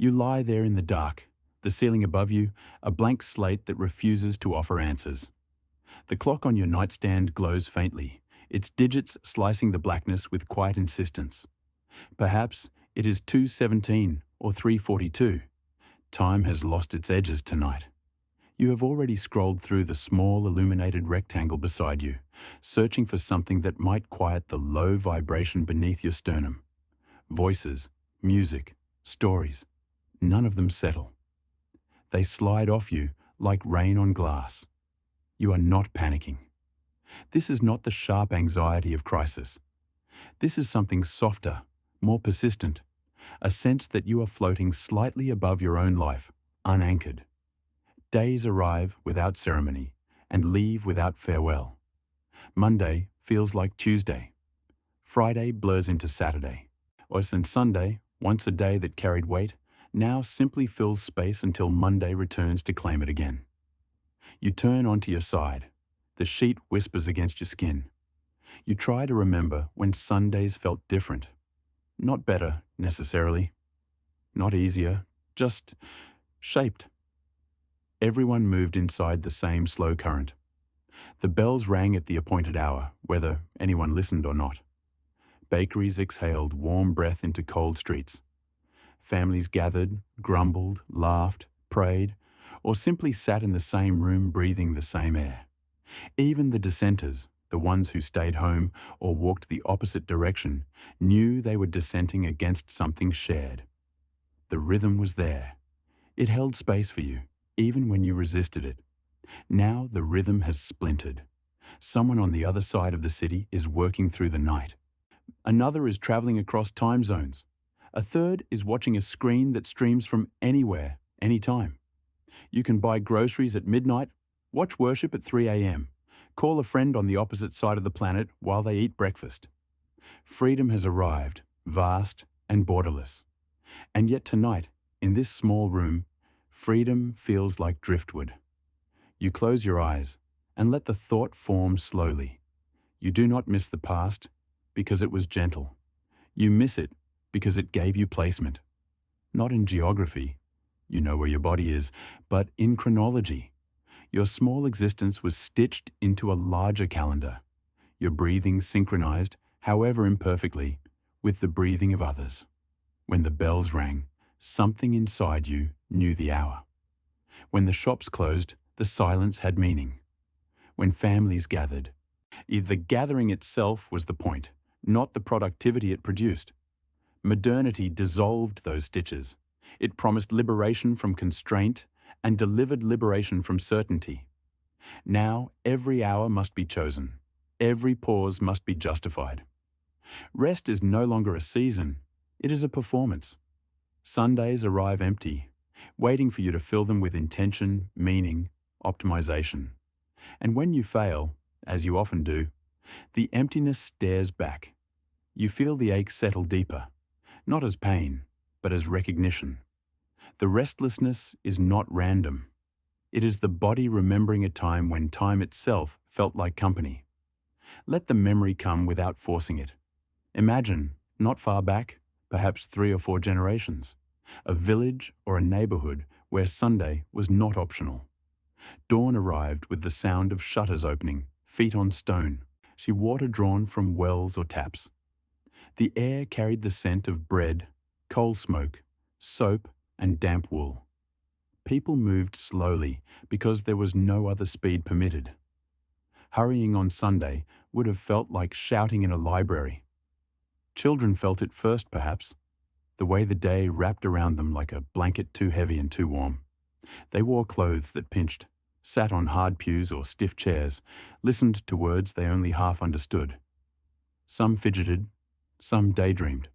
You lie there in the dark, the ceiling above you, a blank slate that refuses to offer answers. The clock on your nightstand glows faintly, its digits slicing the blackness with quiet insistence. Perhaps it is 2:17 or 3:42. Time has lost its edges tonight. You have already scrolled through the small illuminated rectangle beside you, searching for something that might quiet the low vibration beneath your sternum. Voices, music, stories, none of them settle. They slide off you like rain on glass. You are not panicking. This is not the sharp anxiety of crisis. This is something softer, more persistent, a sense that you are floating slightly above your own life, unanchored. Days arrive without ceremony and leave without farewell. Monday feels like Tuesday. Friday blurs into Saturday. And Sunday, once a day that carried weight, now simply fills space until Monday returns to claim it again. You turn onto your side. The sheet whispers against your skin. You try to remember when Sundays felt different. Not better, necessarily. Not easier, just shaped. Everyone moved inside the same slow current. The bells rang at the appointed hour, whether anyone listened or not. Bakeries exhaled warm breath into cold streets. Families gathered, grumbled, laughed, prayed, or simply sat in the same room breathing the same air. Even the dissenters, the ones who stayed home or walked the opposite direction, knew they were dissenting against something shared. The rhythm was there. It held space for you, even when you resisted it. Now the rhythm has splintered. Someone on the other side of the city is working through the night. Another is traveling across time zones. A third is watching a screen that streams from anywhere, anytime. You can buy groceries at midnight, watch worship at 3 a.m., call a friend on the opposite side of the planet while they eat breakfast. Freedom has arrived, vast and borderless. And yet tonight, in this small room, freedom feels like driftwood. You close your eyes and let the thought form slowly. You do not miss the past because it was gentle. You miss it because it gave you placement. Not in geography, you know where your body is, but in chronology. Your small existence was stitched into a larger calendar. Your breathing synchronized, however imperfectly, with the breathing of others. When the bells rang, something inside you knew the hour. When the shops closed, the silence had meaning. When families gathered, the gathering itself was the point, not the productivity it produced. Modernity dissolved those stitches. It promised liberation from constraint and delivered liberation from certainty. Now every hour must be chosen. Every pause must be justified. Rest is no longer a season, it is a performance. Sundays arrive empty, waiting for you to fill them with intention, meaning, optimization. And when you fail, as you often do, the emptiness stares back. You feel the ache settle deeper, not as pain, but as recognition. The restlessness is not random. It is the body remembering a time when time itself felt like company. Let the memory come without forcing it. Imagine, not far back, perhaps 3 or 4 generations, a village or a neighborhood where Sunday was not optional. Dawn arrived with the sound of shutters opening, feet on stone, water drawn from wells or taps. The air carried the scent of bread, coal smoke, soap, and damp wool. People moved slowly because there was no other speed permitted. Hurrying on Sunday would have felt like shouting in a library. Children felt it first, perhaps, the way the day wrapped around them like a blanket too heavy and too warm. They wore clothes that pinched, sat on hard pews or stiff chairs, listened to words they only half understood. Some fidgeted, some daydreamed.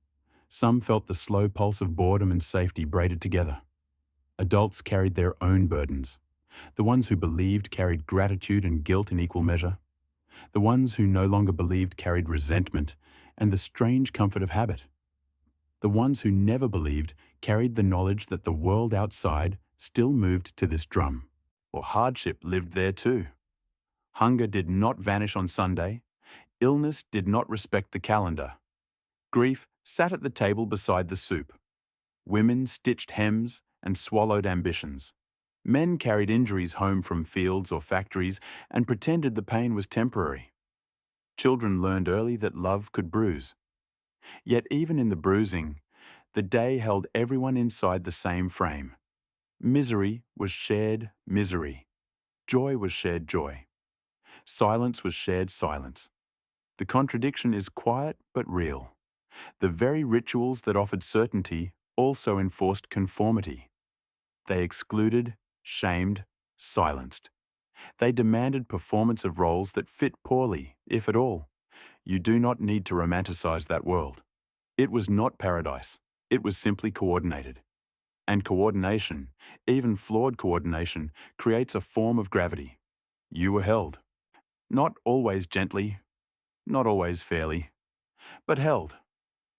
Some felt the slow pulse of boredom and safety braided together. Adults carried their own burdens. The ones who believed carried gratitude and guilt in equal measure. The ones who no longer believed carried resentment and the strange comfort of habit. The ones who never believed carried the knowledge that the world outside still moved to this drum. Or hardship lived there too. Hunger did not vanish on Sunday. Illness did not respect the calendar. Grief sat at the table beside the soup. Women stitched hems and swallowed ambitions. Men carried injuries home from fields or factories and pretended the pain was temporary. Children learned early that love could bruise. Yet even in the bruising, the day held everyone inside the same frame. Misery was shared misery. Joy was shared joy. Silence was shared silence. The contradiction is quiet but real. The very rituals that offered certainty also enforced conformity. They excluded, shamed, silenced. They demanded performance of roles that fit poorly, if at all. You do not need to romanticize that world. It was not paradise. It was simply coordinated. And coordination, even flawed coordination, creates a form of gravity. You were held. Not always gently, not always fairly, but held.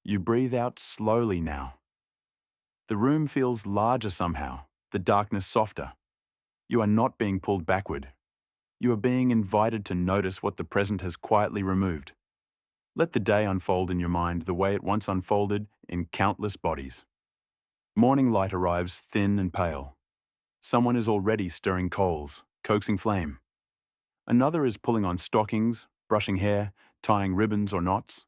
You breathe out slowly now. The room feels larger somehow, the darkness softer. You are not being pulled backward. You are being invited to notice what the present has quietly removed. Let the day unfold in your mind the way it once unfolded in countless bodies. Morning light arrives thin and pale. Someone is already stirring coals, coaxing flame. Another is pulling on stockings, brushing hair, tying ribbons or knots.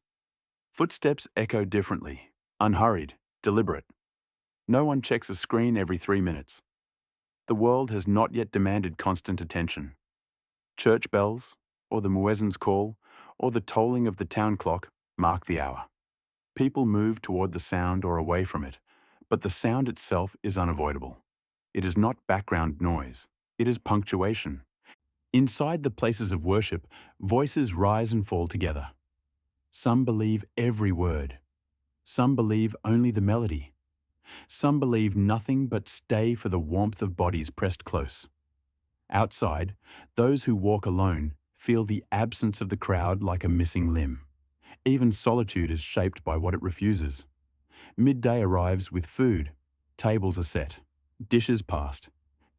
Footsteps echo differently, unhurried, deliberate. No one checks a screen every 3 minutes. The world has not yet demanded constant attention. Church bells, or the muezzin's call, or the tolling of the town clock mark the hour. People move toward the sound or away from it, but the sound itself is unavoidable. It is not background noise. It is punctuation. Inside the places of worship, voices rise and fall together. Some believe every word. Some believe only the melody. Some believe nothing but stay for the warmth of bodies pressed close. Outside, those who walk alone feel the absence of the crowd like a missing limb. Even solitude is shaped by what it refuses. Midday arrives with food. Tables are set. Dishes passed.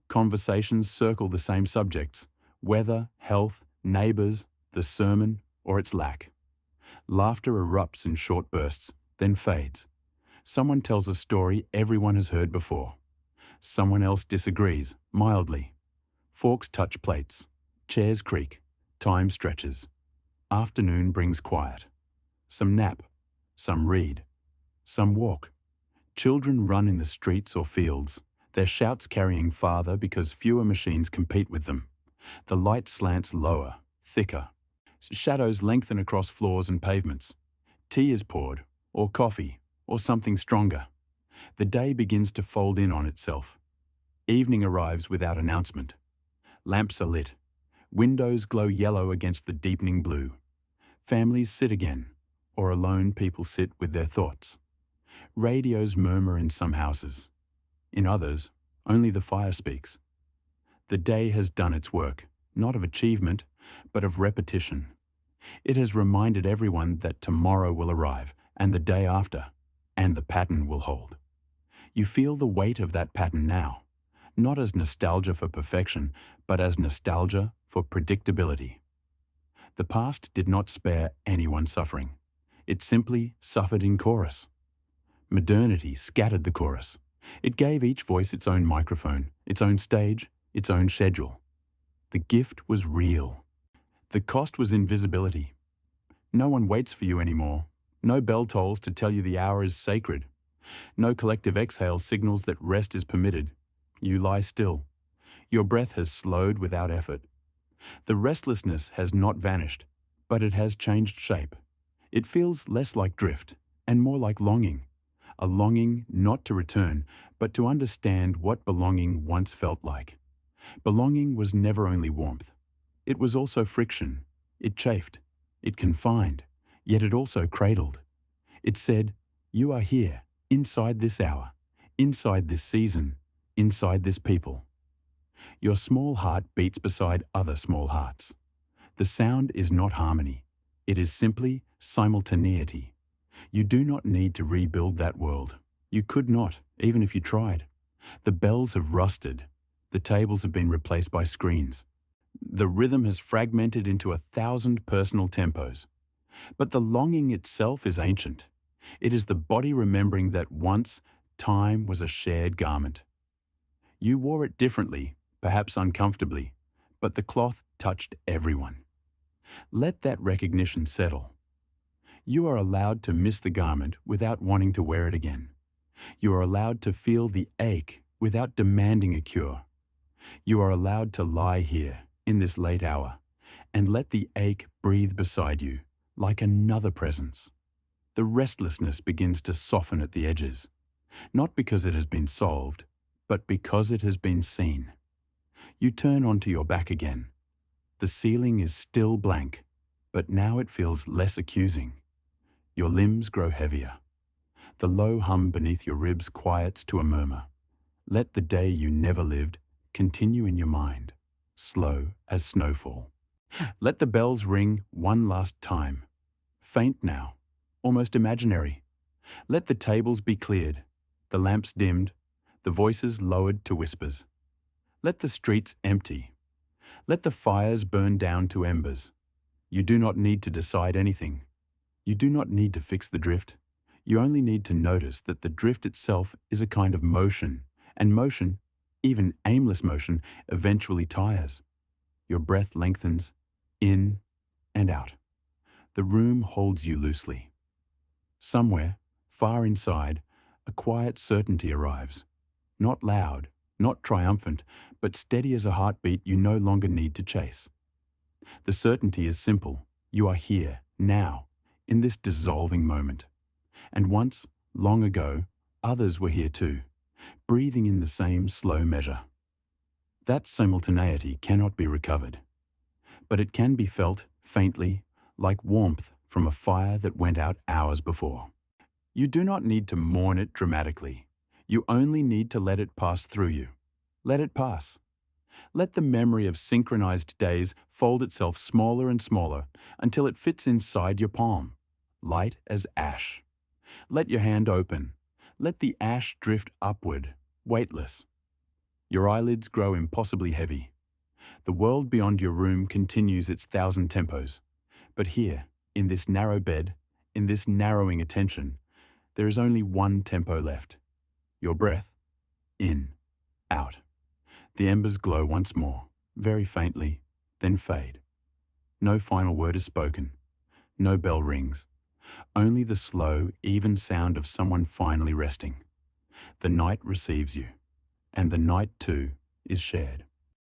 Conversations circle the same subjects: weather, health, neighbours, the sermon, or its lack. Laughter erupts in short bursts, then fades. Someone tells a story everyone has heard before. Someone else disagrees, mildly. Forks touch plates. Chairs creak. Time stretches. Afternoon brings quiet. Some nap. Some read. Some walk. Children run in the streets or fields, their shouts carrying farther because fewer machines compete with them. The light slants lower, thicker. Shadows lengthen across floors and pavements. Tea is poured, or coffee, or something stronger. The day begins to fold in on itself. Evening arrives without announcement. Lamps are lit. Windows glow yellow against the deepening blue. Families sit again, or alone people sit with their thoughts. Radios murmur in some houses. In others, only the fire speaks. The day has done its work, not of achievement, but of repetition. It has reminded everyone that tomorrow will arrive, and the day after, and the pattern will hold. You feel the weight of that pattern now, not as nostalgia for perfection, but as nostalgia for predictability. The past did not spare anyone suffering. It simply suffered in chorus. Modernity scattered the chorus. It gave each voice its own microphone, its own stage, its own schedule. The gift was real. The cost was invisibility. No one waits for you anymore. No bell tolls to tell you the hour is sacred. No collective exhale signals that rest is permitted. You lie still. Your breath has slowed without effort. The restlessness has not vanished, but it has changed shape. It feels less like drift and more like longing. A longing not to return, but to understand what belonging once felt like. Belonging was never only warmth. It was also friction. It chafed. It confined. Yet it also cradled. It said, "You are here, inside this hour, inside this season, inside this people." Your small heart beats beside other small hearts. The sound is not harmony. It is simply simultaneity. You do not need to rebuild that world. You could not, even if you tried. The bells have rusted. The tables have been replaced by screens. The rhythm has fragmented into 1,000 personal tempos. But the longing itself is ancient. It is the body remembering that once time was a shared garment. You wore it differently, perhaps uncomfortably, but the cloth touched everyone. Let that recognition settle. You are allowed to miss the garment without wanting to wear it again. You are allowed to feel the ache without demanding a cure. You are allowed to lie here in this late hour and let the ache breathe beside you like another presence. The restlessness begins to soften at the edges, not because it has been solved, but because it has been seen. You turn onto your back again. The ceiling is still blank, but now it feels less accusing. Your limbs grow heavier. The low hum beneath your ribs quiets to a murmur. Let the day you never lived continue in your mind, slow as snowfall. Let the bells ring one last time. Faint now, almost imaginary. Let the tables be cleared, the lamps dimmed, the voices lowered to whispers. Let the streets empty. Let the fires burn down to embers. You do not need to decide anything. You do not need to fix the drift. You only need to notice that the drift itself is a kind of motion, and motion, even aimless motion, eventually tires. Your breath lengthens, in and out. The room holds you loosely. Somewhere, far inside, a quiet certainty arrives. Not loud, not triumphant, but steady as a heartbeat you no longer need to chase. The certainty is simple. You are here, now, in this dissolving moment. And once, long ago, others were here too, breathing in the same slow measure. That simultaneity cannot be recovered, but it can be felt faintly, like warmth from a fire that went out hours before. You do not need to mourn it dramatically. You only need to let it pass through you. Let it pass. Let the memory of synchronized days fold itself smaller and smaller until it fits inside your palm, light as ash. Let your hand open. Let the ash drift upward, weightless. Your eyelids grow impossibly heavy. The world beyond your room continues its 1,000 tempos. But here, in this narrow bed, in this narrowing attention, there is only one tempo left. Your breath, in, out. The embers glow once more, very faintly, then fade. No final word is spoken. No bell rings. Only the slow, even sound of someone finally resting. The night receives you, and the night too is shared.